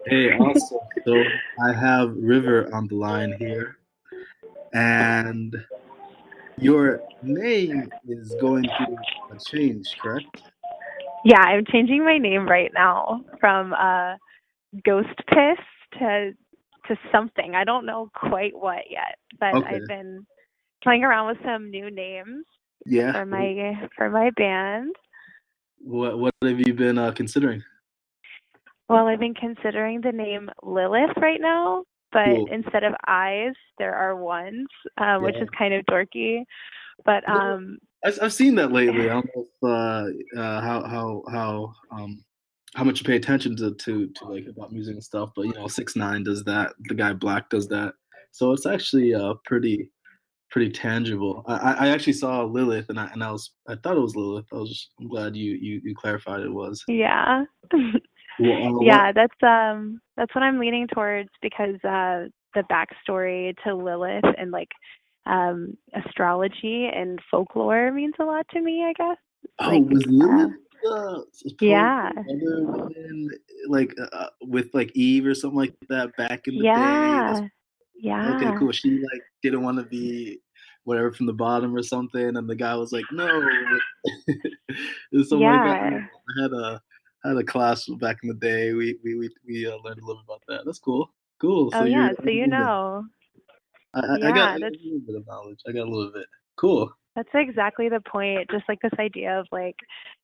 Hey, awesome. So I have River on the line here, and your name is going through a change, correct? Yeah, I'm changing my name right now from Ghost Piss to something. I don't know quite what yet, but Okay. I've been playing around with some new names Yeah. for my band. What have you been considering? Well, I've been considering the name Lilith right now, but Cool. instead of eyes, there are ones, which Yeah. is kind of dorky. But Yeah. I've seen that lately. I don't know if, how much you pay attention to like about music and stuff, but 6ix9ine does that. The guy Black does that. So it's actually pretty tangible. I actually saw Lilith, and I thought it was Lilith. I'm glad you clarified it was. yeah. What? Yeah, that's what I'm leaning towards because the backstory to Lilith and like astrology and folklore means a lot to me, I guess. Oh, Like was uh Lilith supposed yeah. to other women like with like Eve or something like that back in the day? That's Yeah. okay, Yeah. cool. She like didn't want to be whatever from the bottom or something, and the guy was like, no, or something like that. Yeah. I had a class back in the day. We learned a little bit about that. That's cool. Cool. Oh So you're yeah, so you know. I Yeah, got that's a little bit of knowledge. I got a little bit. Cool. That's exactly the point. Just like this idea of like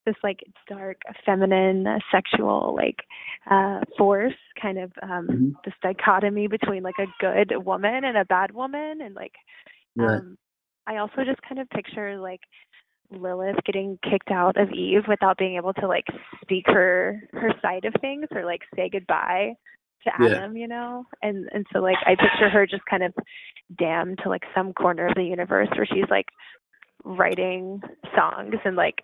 this like dark feminine sexual like force kind of Hmm. this dichotomy between like a good woman and a bad woman and like Right. um I also just kind of picture like Lilith getting kicked out of Eve without being able to like speak her side of things or like say goodbye to Yeah. Adam, and so like I picture her just kind of damned to like some corner of the universe where she's like writing songs and like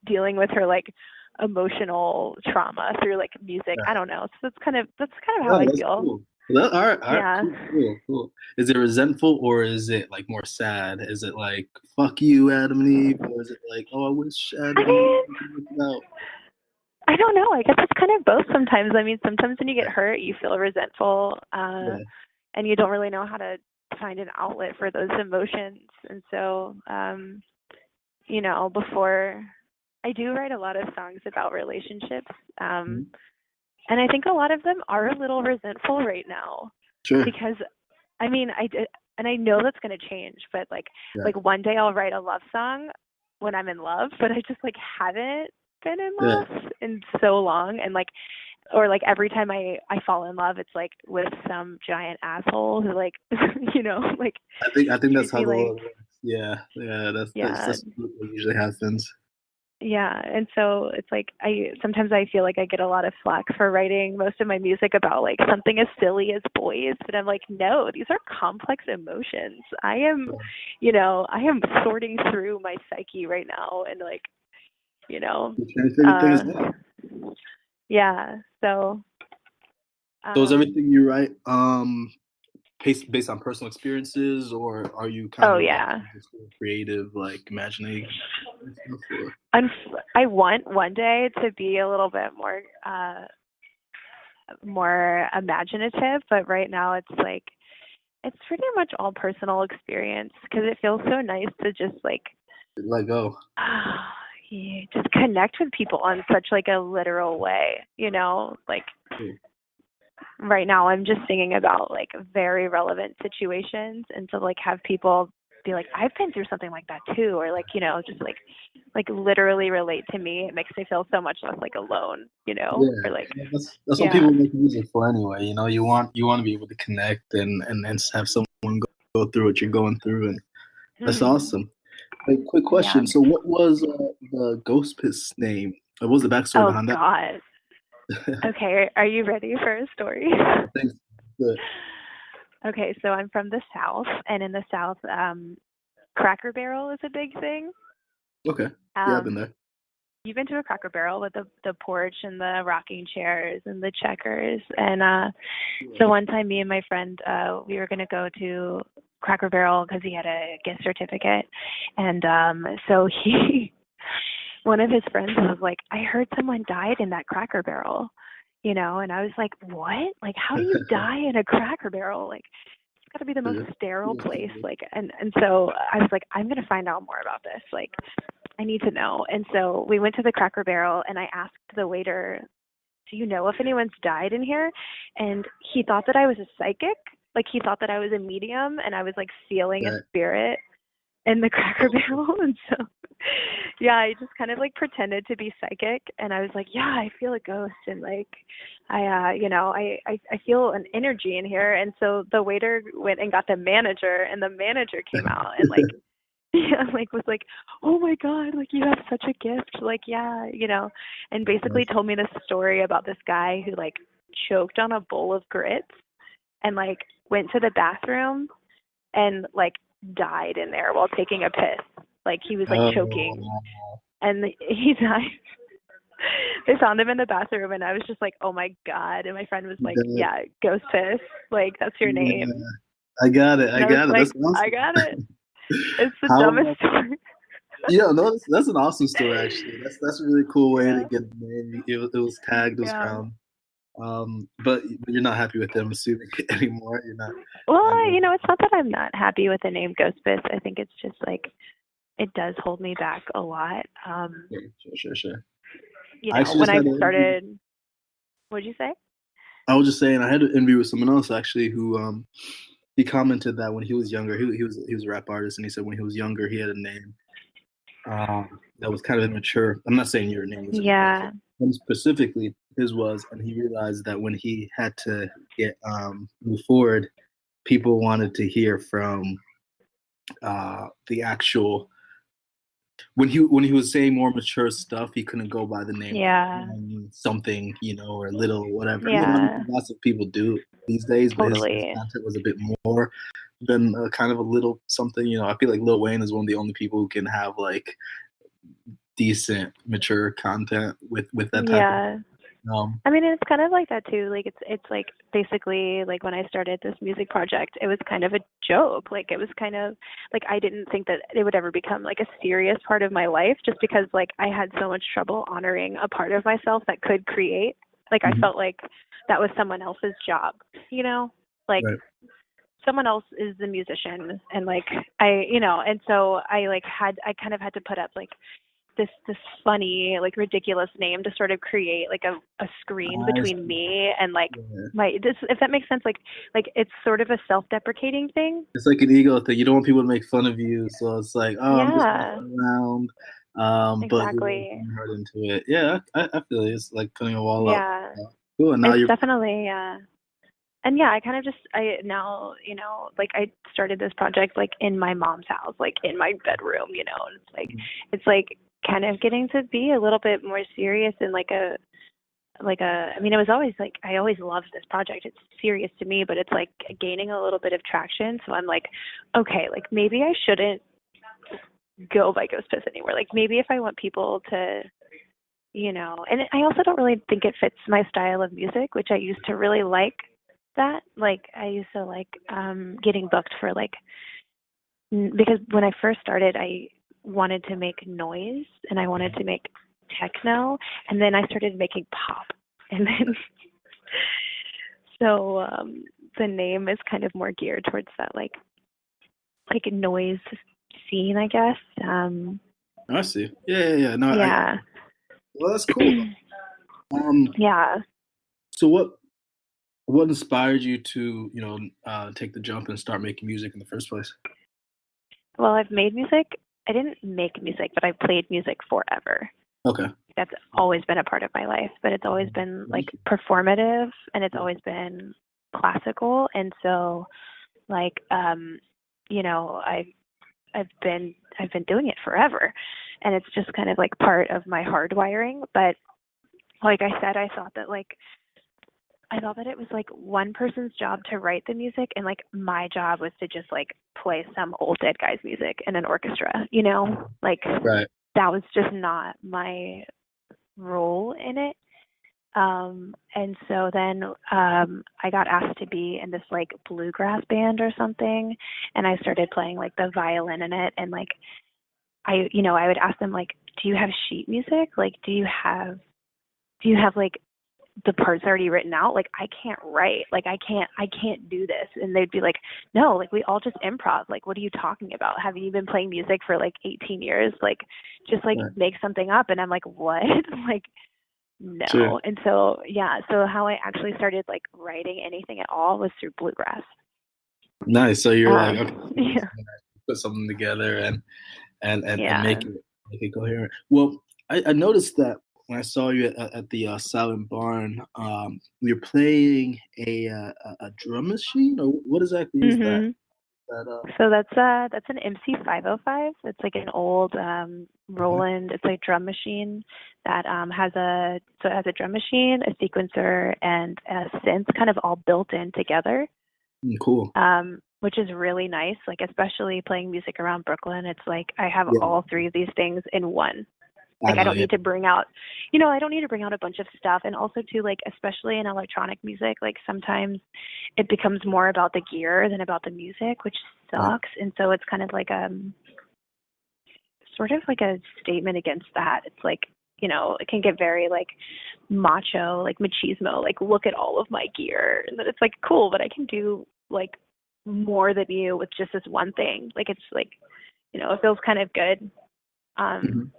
dealing with her like emotional trauma through like music. I don't know. So that's kind of how No, I that's feel. cool. All right, Yeah. cool. Is it resentful or is it like more sad? Is it like "fuck you, Adam and Eve," or is it like "oh, I wish I Adam and Eve mean, would work it out"? I don't know. I guess it's kind of both sometimes. I mean, sometimes when you get hurt, you feel resentful, Yeah, and you don't really know how to find an outlet for those emotions. And so, before I do write a lot of songs about relationships, mhm. and I think a lot of them are a little resentful right now Sure. because I mean, I did, and I know that's going to change, but Yeah, like one day I'll write a love song when I'm in love, but I just like haven't been in yeah. love in so long, and like or like every time I fall in love, it's like with some giant asshole who like like I think that's treats how me the like world works. Yeah, yeah. yeah. That's what usually happens. Yeah, and so it's like I sometimes I feel like I get a lot of flack for writing most of my music about like something as silly as boys, but I'm like, no, these are complex emotions. Yeah. I am sorting through my psyche right now and like, you know, You're trying to figure uh things out. yeah. So, So is um everything you write based on personal experiences, or are you kind oh of like yeah. just creative, like imagination and stuff? Or I want one day to be a little bit more imaginative, but right now it's like it's pretty much all personal experience because it feels so nice to just like let go? yeah, just connect with people on such like a literal way, like Cool. right now I'm just singing about like very relevant situations and to like have people be like I've been through something like that too or like just like literally relate to me. It makes me feel so much less like alone, Yeah, or like that's what yeah. people make music for anyway. You want to be able to connect and have someone go through what you're going through, and that's Mhm. awesome. Hey, quick Yeah. question. So, what was the Ghost Piss name? What was the backstory Oh behind that? God. Okay, are you ready for a story? Thanks. Good. Okay, so I'm from the South, and in the South, Cracker Barrel is a big thing. Okay. Yeah, I've been Um, there. you've been to a Cracker Barrel with the porch and the rocking chairs and the checkers, and so Yeah. one time, me and my friend, we were gonna go to Cracker Barrel because he had a gift certificate, and so he, one of his friends was like, "I heard someone died in that Cracker Barrel," you know, and I was like, what? Like, how do you die in a Cracker Barrel? Like, it's got to be the most sterile place. Like, and so I was like, I'm going to find out more about this. Like, I need to know. And so we went to the Cracker Barrel, and I asked the waiter, do you know if anyone's died in here? And he thought that I was a psychic. Like, he thought that I was a medium, and I was like feeling a spirit in the Cracker Barrel. And so, yeah, I just kind of like pretended to be psychic, and I was like, yeah, I feel a ghost, and like, I feel an energy in here. And so the waiter went and got the manager, and the manager came out and like, yeah, like was like, oh my God, like you have such a gift, like, yeah, you know, and basically told me this story about this guy who like choked on a bowl of grits and like went to the bathroom and like died in there while taking a piss. Like he was like choking, and he died. They found him in the bathroom, and I was just like, oh my God. And my friend was like, yeah, ghost piss, like that's your name. I got it. Like, That's awesome. I got it. It's the dumbest story. Yeah, no, that's an awesome story actually. That's a really cool way to get the name. It was tagged, it was found. But you're not happy with them assuming anymore. You're not. Well, you know, it's not that I'm not happy with the name Ghostbus. I think it's just like it does hold me back a lot. Sure. You know, when I started, what'd you say? I was just saying I had an interview with someone else actually who he commented that when he was younger, he was a rap artist, and he said when he was younger he had a name that was kind of immature. I'm not saying your name was immature. And specifically his was, and he realized that when he had to get move forward, people wanted to hear from the actual when he was saying more mature stuff, he couldn't go by the name something, you know, or little whatever. You know, lots of people do these days, but his content was a bit more than kind of a little something. You know, I feel like Lil Wayne is one of the only people who can have like decent mature content with that type of I mean, it's kind of like that too. Like it's like basically like when I started this music project, it was kind of a joke. Like it was kind of like I didn't think that it would ever become like a serious part of my life, just because like I had so much trouble honoring a part of myself that could create. Like I felt like that was someone else's job, you know? Like someone else is the musician, and like and so I kind of had to put up like this funny, like ridiculous name to sort of create like a screen between me and like if that makes sense, like it's sort of a self-deprecating thing. It's like an ego thing. You don't want people to make fun of you, so it's like, I'm just messing around. But you're hard into it. Yeah, I feel it. It's like putting a wall up. Cool. And now it's definitely and I kind of just now, you know, like I started this project like in my mom's house, like in my bedroom, you know, and it's like kind of getting to be a little bit more serious and I mean, it was always like I always loved this project. It's serious to me, but it's like gaining a little bit of traction. So I'm like, okay, like maybe I shouldn't go by Ghost Piss anymore. Like maybe if I want people to, you know, and I also don't really think it fits my style of music, which I used to really like that. Like I used to like getting booked for like, because when I first started, I wanted to make noise and I wanted to make techno, and then I started making pop, and then so the name is kind of more geared towards that like noise scene, I guess. I see. Yeah. No, well, that's cool. So what inspired you to, you know, take the jump and start making music in the first place? Well, I've made music. I didn't make music, but I played music forever. Okay. That's always been a part of my life, but it's always been like performative, and it's always been classical. And so like you know, I've been doing it forever, and it's just kind of like part of my hardwiring. But like I said, I thought that it was like one person's job to write the music, and like my job was to just like play some old dead guy's music in an orchestra, you know? Like that was just not my role in it. And so then I got asked to be in this like bluegrass band or something, and I started playing like the violin in it, and like I would ask them like, do you have sheet music? Like do you have like the part's already written out. Like, I can't write. Like, I can't do this. And they'd be like, no, like, we all just improv. Like, what are you talking about? Have you been playing music for like 18 years? Like, just like Right. make something up. And I'm like, what? Like, Sure. no. And so, yeah, so how I actually started like writing anything at all was through bluegrass. Nice. So you're like, okay, Yeah. put something together and Yeah. make it coherent. Well, I noticed that when I saw you at the Silent Barn, you're playing a drum machine, or what exactly is that? Mhm. So that's an MC505. It's like an old Okay. Roland. It's like drum machine that it has a drum machine, a sequencer, and a synth kind of all built in together. Cool. Which is really nice. Like, especially playing music around Brooklyn, it's like I have Yeah, all three of these things in one. I Like, I know. don't Yeah, need to bring out, I don't need to bring out a bunch of stuff. And also too, like, especially in electronic music, like sometimes it becomes more about the gear than about the music, which right. sucks. And so it's kind of like sort of like a statement against that. It's like, it can get very like macho, like machismo, like look at all of my gear. And then it's like, cool, but I can do like more than you with just this one thing. Like, it's like, it feels kind of good. Mhm.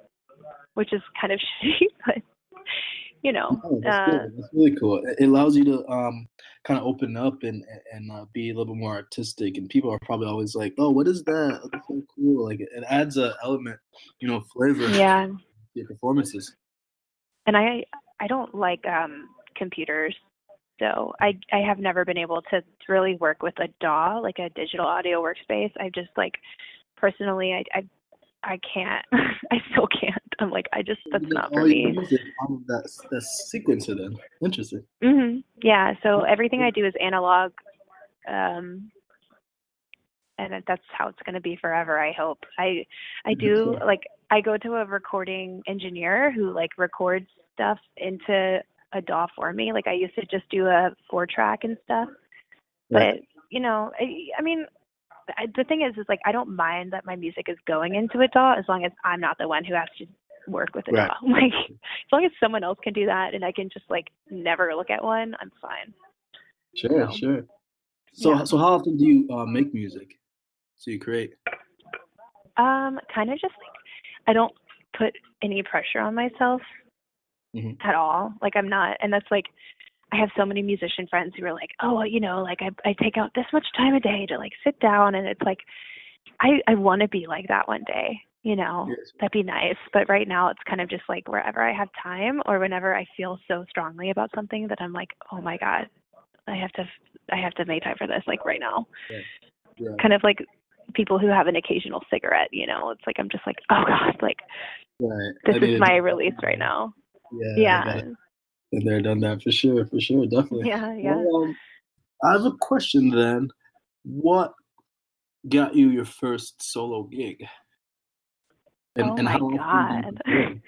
Which is kind of shitty, but No, that's good. That's really cool. It allows you to kind of open up and be a little bit more artistic. And people are probably always like, "Oh, what is that? Oh, that's so cool!" Like it adds a element, flavor to yeah. your performances. And I don't like computers, so I have never been able to really work with a DAW, like a digital audio workspace. I just like personally, I can't. I still can't. I'm like, that's You make not for all your me. music out of that sequencer. Then interesting. Yeah. So everything I do is analog. Um, and that's how it's going to be forever, I hope. I do, Sure. like, I go to a recording engineer who like records stuff into a DAW for me. Like, I used to just do a 4-track and stuff, Right. but I mean, the thing is like, I don't mind that my music is going into a DAW as long as I'm not the one who has to work with a Right. DAW. Like, as long as someone else can do that and I can just like never look at one, I'm fine. Sure. So Sure. yeah. So how often do you make music? So you create? Kind of just like, I don't put any pressure on myself Hmm. at all. Like, I'm not, and that's like, I have so many musician friends who are like, oh, like I take out this much time a day to like sit down, and it's like, I want to be like that one day, Yes. that'd be nice. But right now it's kind of just like wherever I have time or whenever I feel so strongly about something that I'm like, oh my God, I have to make time for this, like right now. Right. Yeah. Kind of like people who have an occasional cigarette, it's like I'm just like, oh God, like Right. this I is need to my do release right that. now. Yeah, I got Yeah. it. Been there, done that for sure, definitely. Yeah, yeah. Well, I have a question then. What got you your first solo gig, Oh and how my often do you God. perform?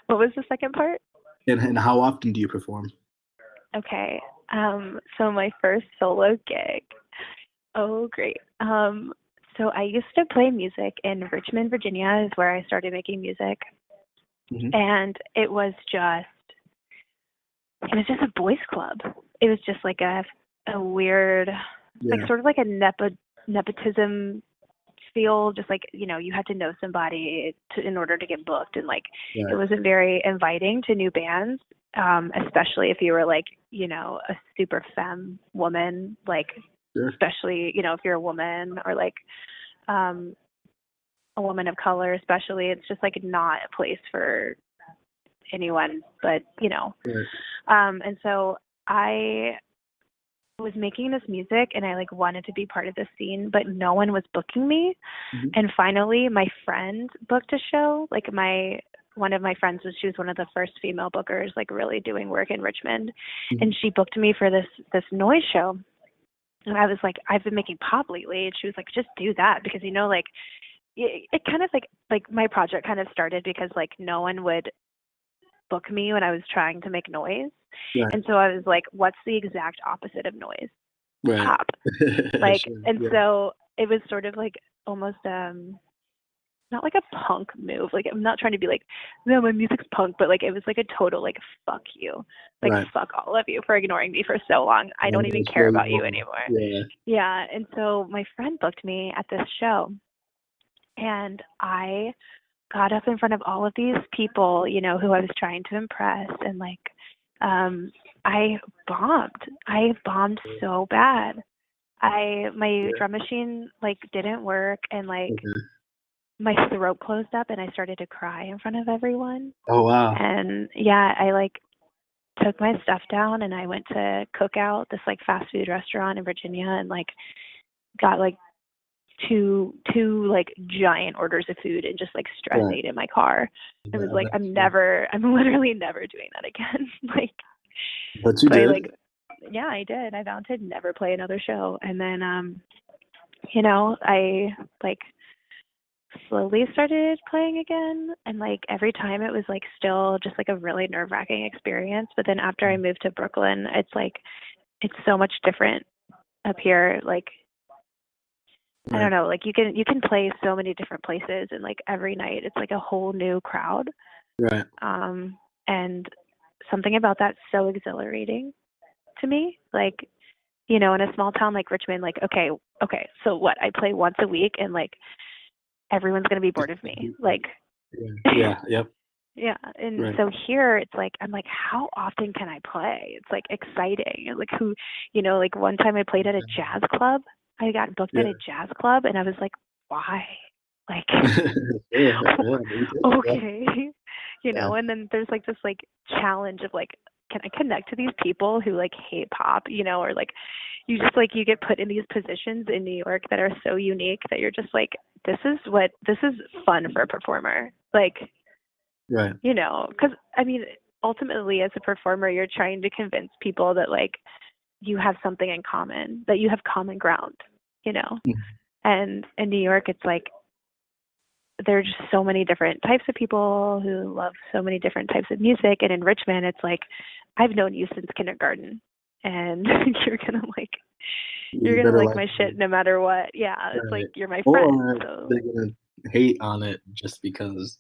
What was the second part? And how often do you perform? Okay. So my first solo gig. Oh, great. So I used to play music in Richmond, Virginia, is where I started making music. Mhm. And it was just a boys club. It was just like a weird, like Yeah, sort of like a nepotism feel, just like, you had to know somebody in order to get booked. And like, it right. wasn't very inviting to new bands, especially if you were like, a super femme woman, like, Sure. especially, if you're a woman or like, um, a woman of color, especially. It's just like not a place for anyone but, Right. and so I was making this music and I like wanted to be part of the scene, but no one was booking me. Mhm. And finally my friend booked a show. Like, one of my friends she was one of the first female bookers, like really doing work in Richmond. Mhm. And she booked me for this noise show. And I was like, I've been making pop lately. And she was like, just do that, because like it kind of like my project kind of started because like no one would book me when I was trying to make noise. Right. And so I was like, what's the exact opposite of noise? Right. Pop. Like, Sure. and Yeah. so it was sort of like almost not like a punk move. Like, I'm not trying to be like, no, my music's punk, but like, it was like a total like, fuck you. Like, Right. fuck all of you for ignoring me for so long. I don't even care about you anymore. Yeah. Yeah. And so my friend booked me at this show, and I got up in front of all of these people, you know, who I was trying to impress, and like, I bombed. I bombed so bad. My Yeah. drum machine like didn't work, and like Okay. my throat closed up and I started to cry in front of everyone. Oh wow. And yeah, I like took my stuff down and I went to Cookout, this like fast food restaurant in Virginia, and like got like two like giant orders of food and just like stress Right. ate in my car. It was like, I'm literally never doing that again. Like, But you so I did. like, yeah, I did. I vowed to never play another show. And then, you know, I like slowly started playing again, and like every time it was like still just like a really nerve-wracking experience. But then after I moved to Brooklyn, it's like it's so much different up here. Like, I don't Right. know, like you can play so many different places, and like every night it's like a whole new crowd. Right. And something about that's so exhilarating to me. Like, you know, in a small town like Richmond, like okay, so what? I play once a week, and like everyone's gonna be bored of me. Like, Yeah. Yeah. Yep. yeah. And Right. so here it's like, I'm like, how often can I play? It's like exciting. Like, who, you know, like one time I played at a jazz club. I got booked at Yeah. a jazz club, and I was like, why? Like, Yeah. Yeah. Me too. Yeah. okay. You Yeah. know, and then there's like this like challenge of like, can I connect to these people who like hate pop, you know, or like you just like you get put in these positions in New York that are so unique that you're just like, this is fun for a performer. Like, Right. you know, because I mean, ultimately as a performer, you're trying to convince people that like you have something in common, that you have common ground, you know. Mhm. And in New York, it's like there's just so many different types of people who love so many different types of music. And in Richmond, it's like I've known you since kindergarten, and you're gonna like you're You gonna better like like my shit it. no matter what. Yeah, it's like Right. you're my friend. Or So they're gonna hate on it just because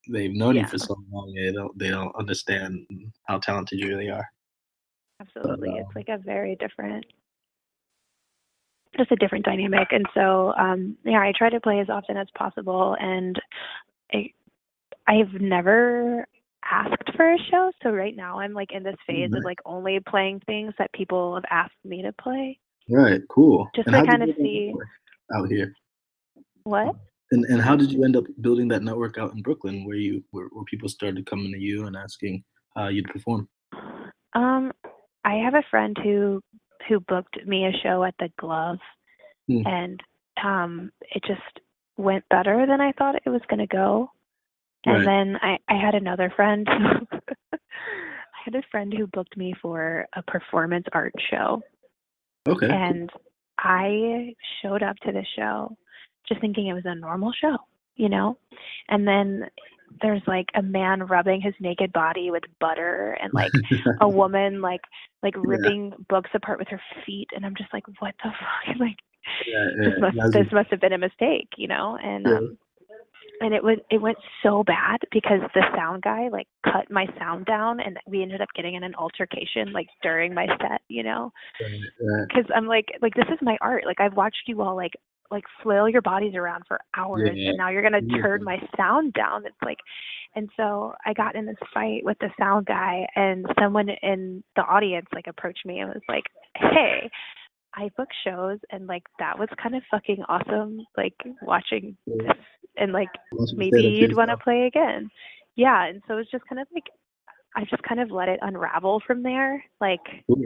they've known you yeah, for so long. They don't understand how talented you really are. But absolutely. It's like a very different, just a different dynamic. And so, yeah, I try to play as often as possible. And I, I've never asked for a show. So right now I'm like in this phase of nice. like only playing things that people have asked me to play, Right. Cool. just And to how did kind you of build that see network out here? what. And how did you end up building that network out in Brooklyn, where people started coming to you and asking you to perform? Um, I have a friend who booked me a show at the Glove, Hmm. and it just went better than I thought it was going to go. And Right. then I had another friend I had a friend who booked me for a performance art show, Okay. Cool. and I showed up to the show just thinking it was a normal show, you know? And then there's like a man rubbing his naked body with butter, and like a woman like Yeah. ripping books apart with her feet, and I'm just like, what the fuck? Like, Yeah. this Yeah. must That's this must have been a mistake, you know? yeah. And it went so bad because the sound guy like cut my sound down, and we ended up getting in an altercation like during my set, you know? Right. Right. Because I'm like this is my art. Like, I've watched you all like flail your bodies around for hours, Yeah. and now you're gonna turn Amazing. my sound down. It's like, and so I got in this fight with the sound guy, and someone in the audience like approached me and was like, hey, I book shows, and like that was kind of fucking awesome, like watching Cool. this, and like I want you to maybe say that for you'd want to yourself. play again. Yeah, and so it's just kind of like I just kind of let it unravel from there. Cool.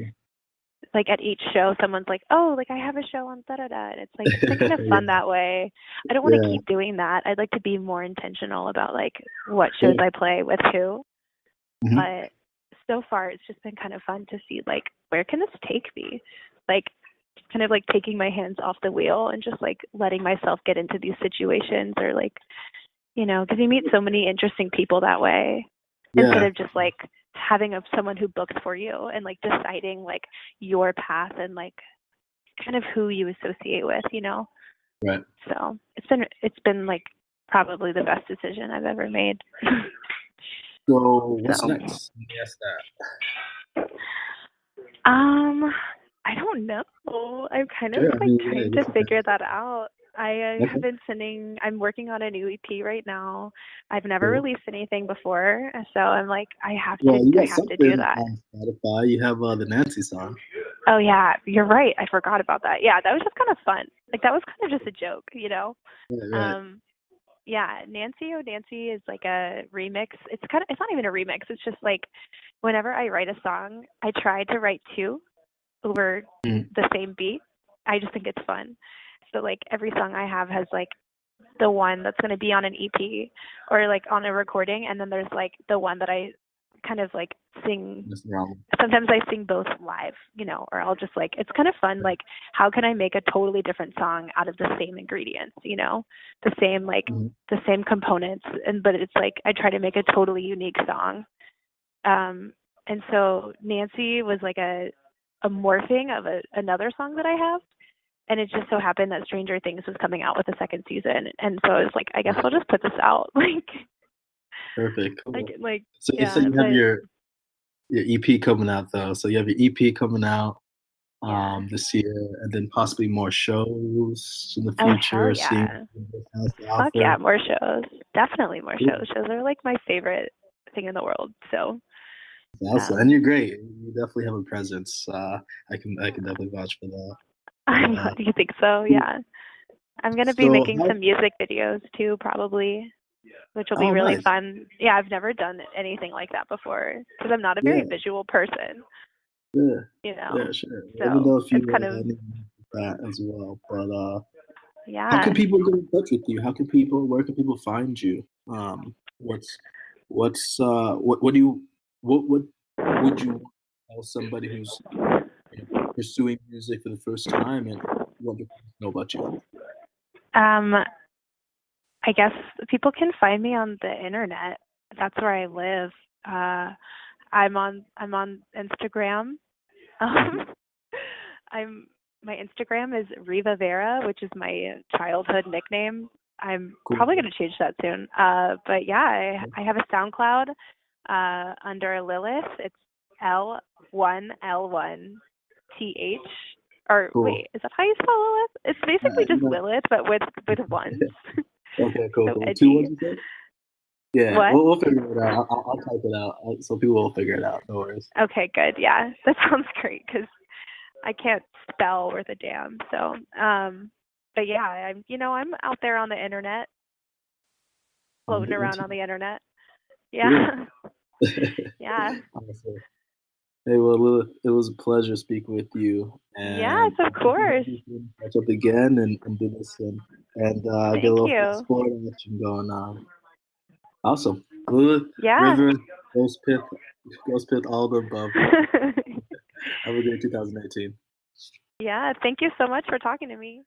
Like at each show someone's like, oh, like I have a show on da da da, and it's like it's been kind of fun Yeah. that way. I don't want to Yeah. keep doing that. I'd like to be more intentional about like what shows Yeah. I play with who. Hmm. But so far it's just been kind of fun to see like, where can this take me? Like, just kind of like taking my hands off the wheel and just like letting myself get into these situations, or like, you know, because you meet so many interesting people that way, instead Yeah. of just like having someone who books for you and like deciding like your path and like kind of who you associate with, you know. Right. So it's been like probably the best decision I've ever made. So what's So, next? Let me ask that. I don't know. I'm kind of Sure, I like mean, trying yeah, to figure that out. I okay. have been I'm working on a new EP right now. I've never Cool. released anything before, so I'm like, I Well, you got have to do something that. on Spotify. You have the Nancy song. Oh yeah, you're right. I forgot about that. Yeah, that was just kind of fun. Like that was kind of just a joke, you know? Right. Yeah, Nancy Oh Nancy is like a remix. It's not even a remix. It's just like whenever I write a song, I try to write two over Mm. the same beat. I just think it's fun. So like every song I have has like the one that's going to be on an EP or like on a recording, and then there's like the one that I kind of like sing. Nothing wrong. Sometimes I sing both live, you know, or I'll just like, it's kind of fun. Like, how can I make a totally different song out of the same ingredients, you know, the same, like Mhm. the same components. But it's like, I try to make a totally unique song. And so Nancy was like a morphing of another song that I have. And it just so happened that Stranger Things was coming out with a second season. And so I was like, I guess I'll just put this out. Perfect. Cool. like, So you said yeah, you have but your EP coming out though. So you have your EP coming out yeah. this year, and then possibly more shows in the Oh, hell future. Seeing yeah. what this has to Fuck yeah, offer. more shows. Definitely more Cool. shows. Shows are like my favorite thing in the world. So, Awesome. And you're great. You definitely have a presence. I can definitely vouch for that. do you think so? Yeah. I'm going to be So making how? some music videos too, probably, which will be Oh, really nice. fun. Yeah, I've never done anything like that before because I'm not a very Yeah. visual person, Yeah. you Yeah. know. Sure. Let me So know if you it's kind of, need that as well. But how can yeah. people get in touch with you? Where can people find you? What's what do you what would you tell somebody who's pursuing music for the first time and what do people know about you? Um, I guess people can find me on the internet. That's where I live. I'm on Instagram. Um, I'm my Instagram is Riva Vera, which is my childhood nickname. I'm Cool. probably going to change that soon. But yeah, I have a SoundCloud under Lilith. It's L1L1TH. Or Cool. wait, is that how you spell Lilith? It's basically just No. Lilith, but with ones. Okay. Cool. So Cool. Two edgy. ones, you said? Yeah. What? We'll figure it out. I'll type it out so people will figure it out. No worries. Okay, good. Yeah, that sounds great because I can't spell worth a damn. So, but yeah, I'm out there on the internet, On floating the around on internet. the internet. Cool. Yeah, yeah, Awesome. Hey, well, Lilith, it was a pleasure speaking with you, yes, and of course. we can catch up again and do this and get a Thank little you. fast forward action going on. Awesome, Lilith, Yeah. River, Ghost Pit, all the above. Have a great 2018. Yeah, thank you so much for talking to me.